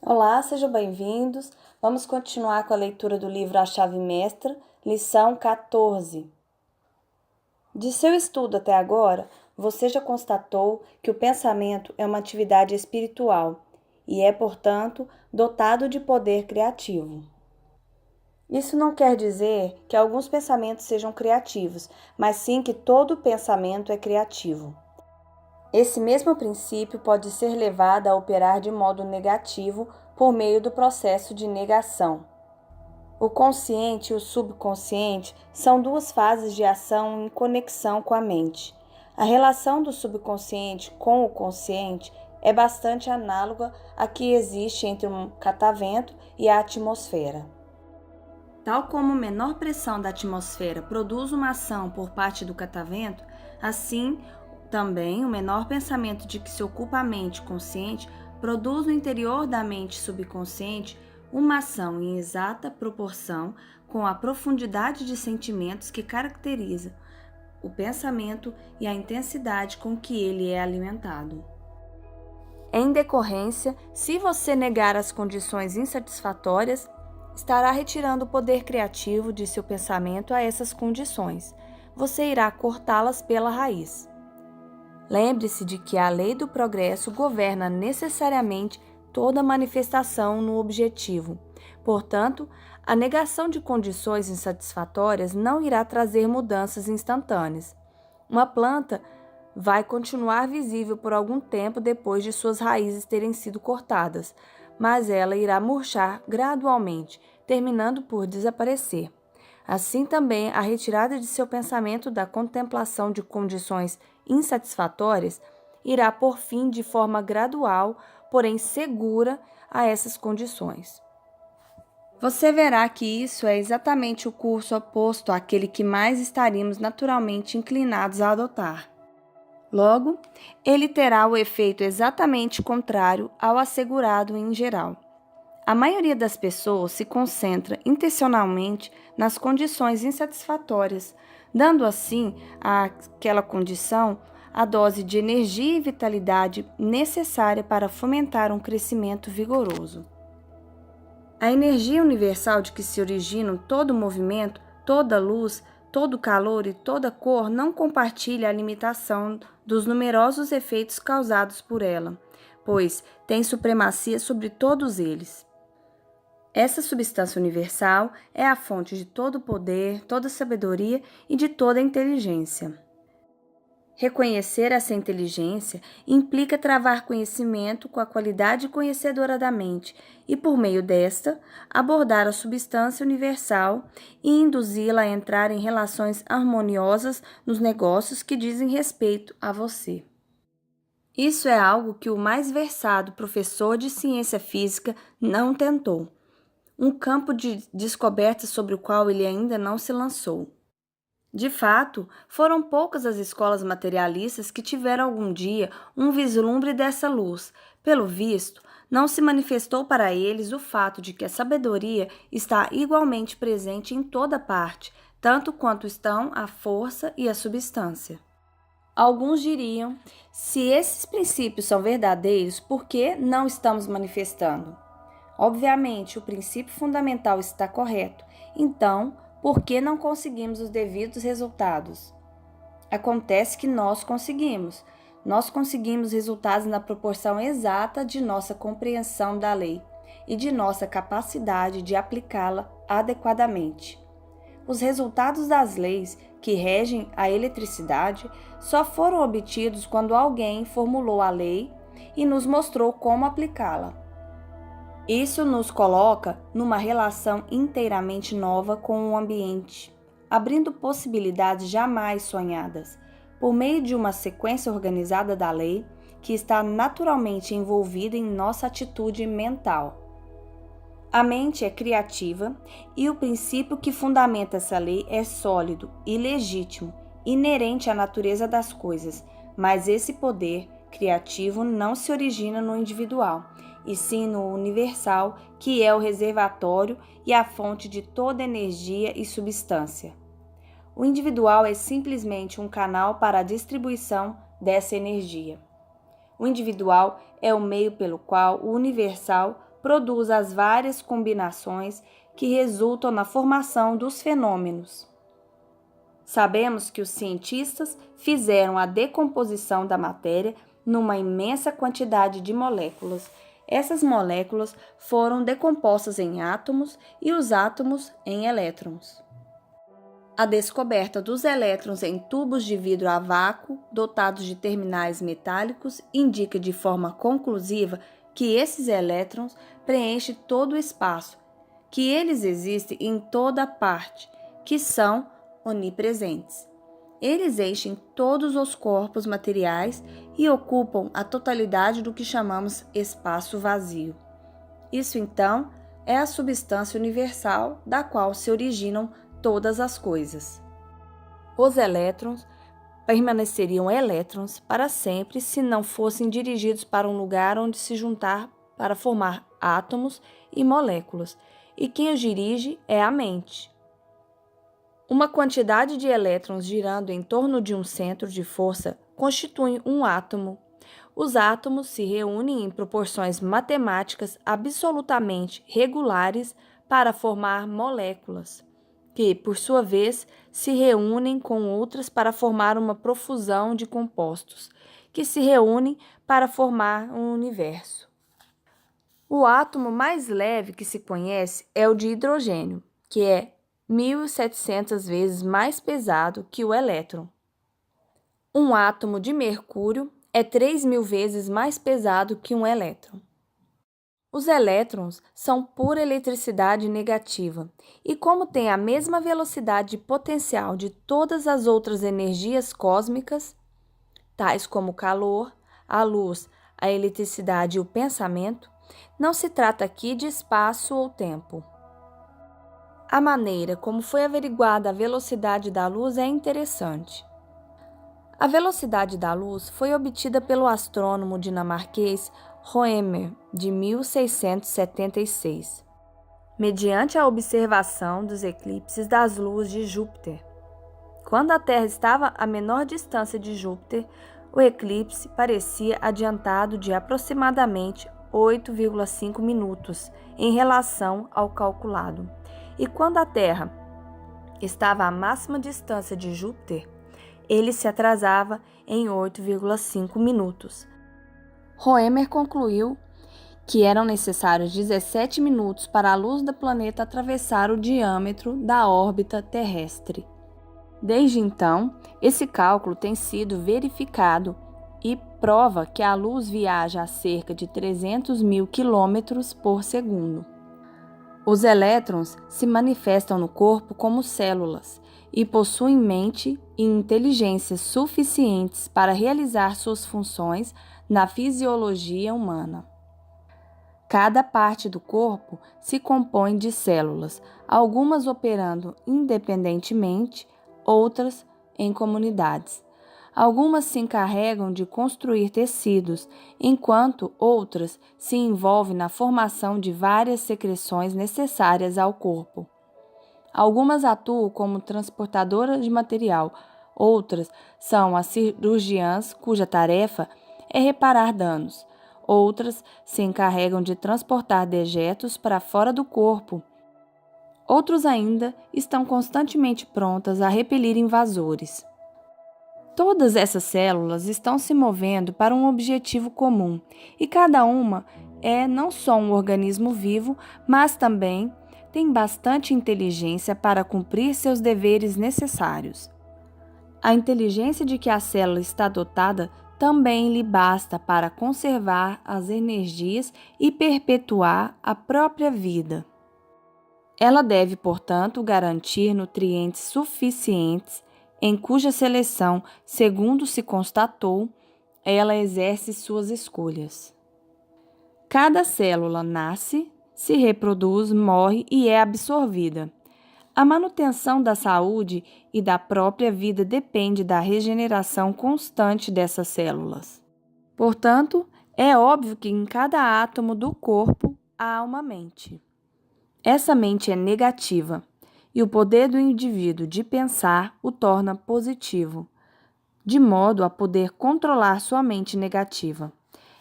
Olá, sejam bem-vindos. Vamos continuar com a leitura do livro A Chave Mestra, lição 14. De seu estudo até agora, você já constatou que o pensamento é uma atividade espiritual e é, portanto, dotado de poder criativo. Isso não quer dizer que alguns pensamentos sejam criativos, mas sim que todo pensamento é criativo. Esse mesmo princípio pode ser levado a operar de modo negativo por meio do processo de negação. O consciente e o subconsciente são duas fases de ação em conexão com a mente. A relação do subconsciente com o consciente é bastante análoga à que existe entre um catavento e a atmosfera. Tal como a menor pressão da atmosfera produz uma ação por parte do catavento, assim também o menor pensamento de que se ocupa a mente consciente produz no interior da mente subconsciente uma ação em exata proporção com a profundidade de sentimentos que caracteriza o pensamento e a intensidade com que ele é alimentado. Em decorrência, se você negar as condições insatisfatórias, estará retirando o poder criativo de seu pensamento a essas condições. Você irá cortá-las pela raiz. Lembre-se de que a lei do progresso governa necessariamente toda manifestação no objetivo. Portanto, a negação de condições insatisfatórias não irá trazer mudanças instantâneas. Uma planta vai continuar visível por algum tempo depois de suas raízes terem sido cortadas, mas ela irá murchar gradualmente, terminando por desaparecer. Assim também, a retirada de seu pensamento da contemplação de condições insatisfatórias irá por fim de forma gradual, porém segura, a essas condições. Você verá que isso é exatamente o curso oposto àquele que mais estaríamos naturalmente inclinados a adotar. Logo, ele terá o efeito exatamente contrário ao assegurado em geral. A maioria das pessoas se concentra intencionalmente nas condições insatisfatórias, dando assim àquela condição a dose de energia e vitalidade necessária para fomentar um crescimento vigoroso. A energia universal de que se origina todo o movimento, toda luz, todo calor e toda cor não compartilha a limitação dos numerosos efeitos causados por ela, pois tem supremacia sobre todos eles. Essa substância universal é a fonte de todo poder, toda sabedoria e de toda inteligência. Reconhecer essa inteligência implica travar conhecimento com a qualidade conhecedora da mente e, por meio desta, abordar a substância universal e induzi-la a entrar em relações harmoniosas nos negócios que dizem respeito a você. Isso é algo que o mais versado professor de ciência física não tentou. Um campo de descoberta sobre o qual ele ainda não se lançou. De fato, foram poucas as escolas materialistas que tiveram algum dia um vislumbre dessa luz. Pelo visto, não se manifestou para eles o fato de que a sabedoria está igualmente presente em toda parte, tanto quanto estão a força e a substância. Alguns diriam, se esses princípios são verdadeiros, por que não estamos manifestando? Obviamente, o princípio fundamental está correto. Então, por que não conseguimos os devidos resultados? Acontece que nós conseguimos. Nós conseguimos resultados na proporção exata de nossa compreensão da lei e de nossa capacidade de aplicá-la adequadamente. Os resultados das leis que regem a eletricidade só foram obtidos quando alguém formulou a lei e nos mostrou como aplicá-la. Isso nos coloca numa relação inteiramente nova com o ambiente, abrindo possibilidades jamais sonhadas, por meio de uma sequência organizada da lei que está naturalmente envolvida em nossa atitude mental. A mente é criativa e o princípio que fundamenta essa lei é sólido e legítimo, inerente à natureza das coisas, mas esse poder criativo não se origina no individual, e sim no universal, que é o reservatório e a fonte de toda energia e substância. O individual é simplesmente um canal para a distribuição dessa energia. O individual é o meio pelo qual o universal produz as várias combinações que resultam na formação dos fenômenos. Sabemos que os cientistas fizeram a decomposição da matéria numa imensa quantidade de moléculas. Essas moléculas foram decompostas em átomos e os átomos em elétrons. A descoberta dos elétrons em tubos de vidro a vácuo, dotados de terminais metálicos, indica de forma conclusiva que esses elétrons preenchem todo o espaço, que eles existem em toda parte, que são onipresentes. Eles enchem todos os corpos materiais e ocupam a totalidade do que chamamos espaço vazio. Isso, então, é a substância universal da qual se originam todas as coisas. Os elétrons permaneceriam elétrons para sempre se não fossem dirigidos para um lugar onde se juntar para formar átomos e moléculas, e quem os dirige é a mente. Uma quantidade de elétrons girando em torno de um centro de força constitui um átomo. Os átomos se reúnem em proporções matemáticas absolutamente regulares para formar moléculas, que, por sua vez, se reúnem com outras para formar uma profusão de compostos, que se reúnem para formar um universo. O átomo mais leve que se conhece é o de hidrogênio, que é 1.700 vezes mais pesado que o elétron. Um átomo de mercúrio é 3.000 vezes mais pesado que um elétron. Os elétrons são pura eletricidade negativa e, como têm a mesma velocidade potencial de todas as outras energias cósmicas, tais como o calor, a luz, a eletricidade e o pensamento, não se trata aqui de espaço ou tempo. A maneira como foi averiguada a velocidade da luz é interessante. A velocidade da luz foi obtida pelo astrônomo dinamarquês Roemer, de 1676, mediante a observação dos eclipses das luas de Júpiter. Quando a Terra estava a menor distância de Júpiter, o eclipse parecia adiantado de aproximadamente 8,5 minutos em relação ao calculado. E quando a Terra estava à máxima distância de Júpiter, ele se atrasava em 8,5 minutos. Roemer concluiu que eram necessários 17 minutos para a luz do planeta atravessar o diâmetro da órbita terrestre. Desde então, esse cálculo tem sido verificado e prova que a luz viaja a cerca de 300.000 quilômetros por segundo. Os elétrons se manifestam no corpo como células e possuem mente e inteligência suficientes para realizar suas funções na fisiologia humana. Cada parte do corpo se compõe de células, algumas operando independentemente, outras em comunidades. Algumas se encarregam de construir tecidos, enquanto outras se envolvem na formação de várias secreções necessárias ao corpo. Algumas atuam como transportadoras de material, outras são as cirurgiãs, cuja tarefa é reparar danos. Outras se encarregam de transportar dejetos para fora do corpo. Outros ainda estão constantemente prontas a repelir invasores. Todas essas células estão se movendo para um objetivo comum, e cada uma é não só um organismo vivo, mas também tem bastante inteligência para cumprir seus deveres necessários. A inteligência de que a célula está dotada também lhe basta para conservar as energias e perpetuar a própria vida. Ela deve, portanto, garantir nutrientes suficientes, em cuja seleção, segundo se constatou, ela exerce suas escolhas. Cada célula nasce, se reproduz, morre e é absorvida. A manutenção da saúde e da própria vida depende da regeneração constante dessas células. Portanto, é óbvio que em cada átomo do corpo há uma mente. Essa mente é negativa, e o poder do indivíduo de pensar o torna positivo, de modo a poder controlar sua mente negativa.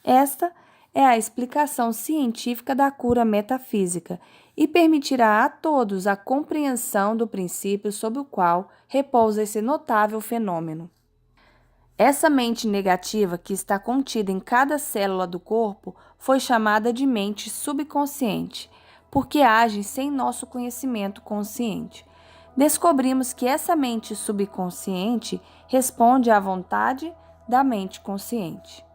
Esta é a explicação científica da cura metafísica e permitirá a todos a compreensão do princípio sob o qual repousa esse notável fenômeno. Essa mente negativa que está contida em cada célula do corpo foi chamada de mente subconsciente, porque age sem nosso conhecimento consciente. Descobrimos que essa mente subconsciente responde à vontade da mente consciente.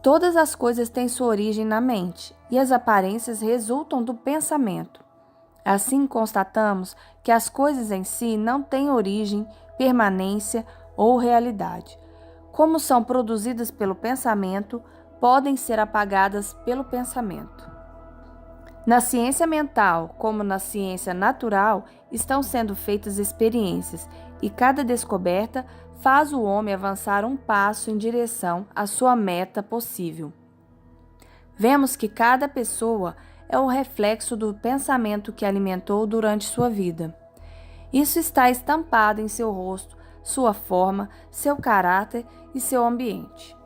Todas as coisas têm sua origem na mente, e as aparências resultam do pensamento. Assim, constatamos que as coisas em si não têm origem, permanência ou realidade. Como são produzidas pelo pensamento, podem ser apagadas pelo pensamento. Na ciência mental, como na ciência natural, estão sendo feitas experiências, e cada descoberta faz o homem avançar um passo em direção à sua meta possível. Vemos que cada pessoa é o reflexo do pensamento que alimentou durante sua vida. Isso está estampado em seu rosto, sua forma, seu caráter e seu ambiente.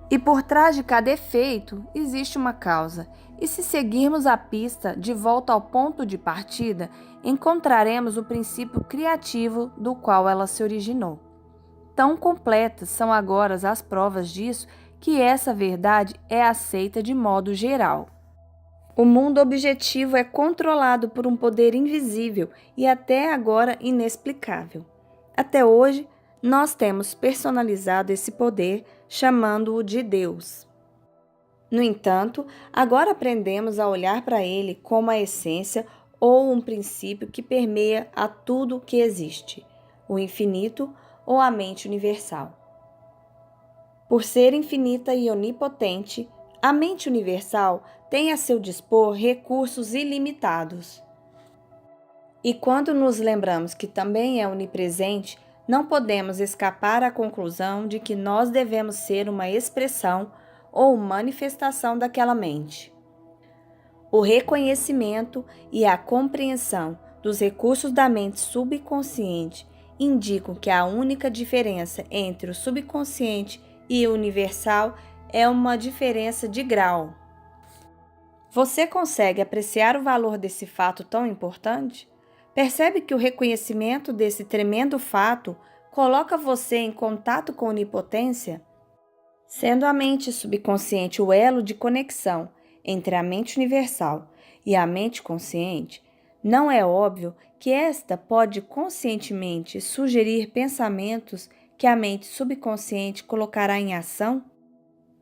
E por trás de cada efeito existe uma causa, e se seguirmos a pista de volta ao ponto de partida, encontraremos o princípio criativo do qual ela se originou. Tão completas são agora as provas disso que essa verdade é aceita de modo geral. O mundo objetivo é controlado por um poder invisível e até agora inexplicável. Até hoje, nós temos personalizado esse poder, chamando-o de Deus. No entanto, agora aprendemos a olhar para ele como a essência ou um princípio que permeia a tudo o que existe, o infinito ou a mente universal. Por ser infinita e onipotente, a mente universal tem a seu dispor recursos ilimitados. E quando nos lembramos que também é onipresente, não podemos escapar à conclusão de que nós devemos ser uma expressão ou manifestação daquela mente. O reconhecimento e a compreensão dos recursos da mente subconsciente indicam que a única diferença entre o subconsciente e o universal é uma diferença de grau. Você consegue apreciar o valor desse fato tão importante? Percebe que o reconhecimento desse tremendo fato coloca você em contato com a onipotência? Sendo a mente subconsciente o elo de conexão entre a mente universal e a mente consciente, não é óbvio que esta pode conscientemente sugerir pensamentos que a mente subconsciente colocará em ação?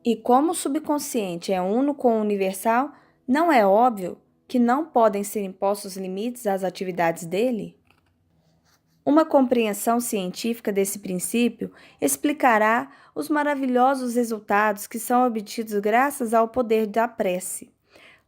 E como o subconsciente é uno com o universal, não é óbvio que não podem ser impostos limites às atividades dele? Uma compreensão científica desse princípio explicará os maravilhosos resultados que são obtidos graças ao poder da prece.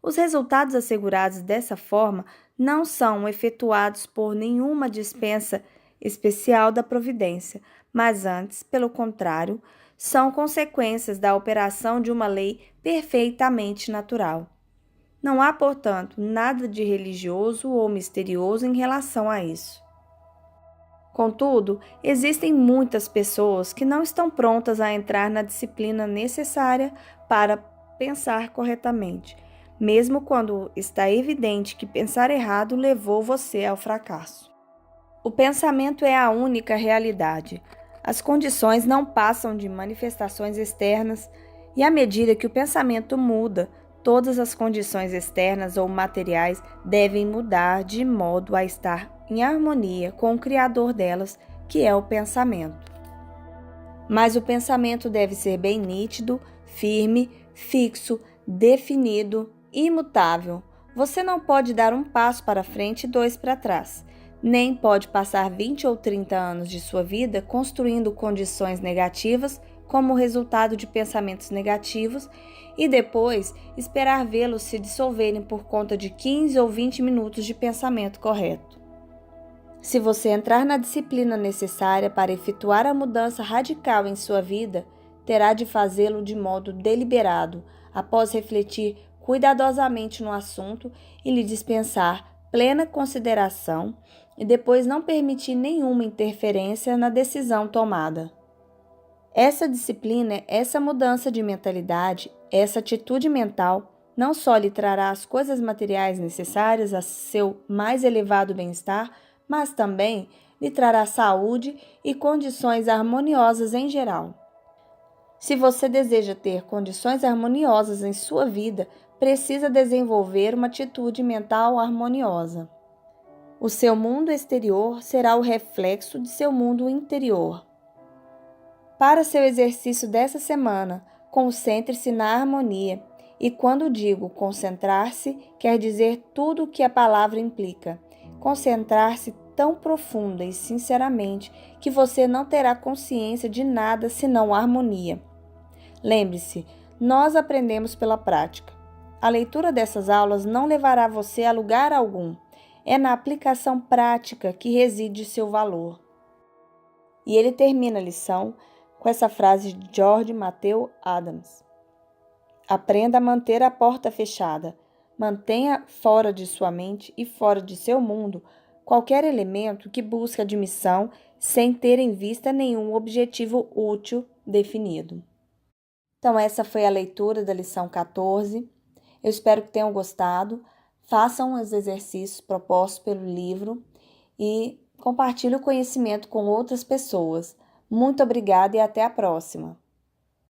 Os resultados assegurados dessa forma não são efetuados por nenhuma dispensa especial da providência, mas antes, pelo contrário, são consequências da operação de uma lei perfeitamente natural. Não há, portanto, nada de religioso ou misterioso em relação a isso. Contudo, existem muitas pessoas que não estão prontas a entrar na disciplina necessária para pensar corretamente, mesmo quando está evidente que pensar errado levou você ao fracasso. O pensamento é a única realidade. As condições não passam de manifestações externas, e à medida que o pensamento muda, todas as condições externas ou materiais devem mudar de modo a estar em harmonia com o criador delas, que é o pensamento. Mas o pensamento deve ser bem nítido, firme, fixo, definido, imutável. Você não pode dar um passo para frente e dois para trás, nem pode passar 20 ou 30 anos de sua vida construindo condições negativas como resultado de pensamentos negativos e depois esperar vê-los se dissolverem por conta de 15 ou 20 minutos de pensamento correto. Se você entrar na disciplina necessária para efetuar a mudança radical em sua vida, terá de fazê-lo de modo deliberado, após refletir cuidadosamente no assunto e lhe dispensar plena consideração e depois não permitir nenhuma interferência na decisão tomada. Essa disciplina, essa mudança de mentalidade Essa atitude mental não só lhe trará as coisas materiais necessárias a seu mais elevado bem-estar, mas também lhe trará saúde e condições harmoniosas em geral. Se você deseja ter condições harmoniosas em sua vida, precisa desenvolver uma atitude mental harmoniosa. O seu mundo exterior será o reflexo de seu mundo interior. Para seu exercício dessa semana, concentre-se na harmonia. E quando digo concentrar-se, quer dizer tudo o que a palavra implica. Concentrar-se tão profunda e sinceramente que você não terá consciência de nada senão harmonia. Lembre-se, nós aprendemos pela prática. A leitura dessas aulas não levará você a lugar algum. É na aplicação prática que reside seu valor. E ele termina a lição com essa frase de George Matthew Adams. Aprenda a manter a porta fechada. Mantenha fora de sua mente e fora de seu mundo qualquer elemento que busque admissão sem ter em vista nenhum objetivo útil definido. Então, essa foi a leitura da lição 14. Eu espero que tenham gostado. Façam os exercícios propostos pelo livro e compartilhe o conhecimento com outras pessoas. Muito obrigada e até a próxima!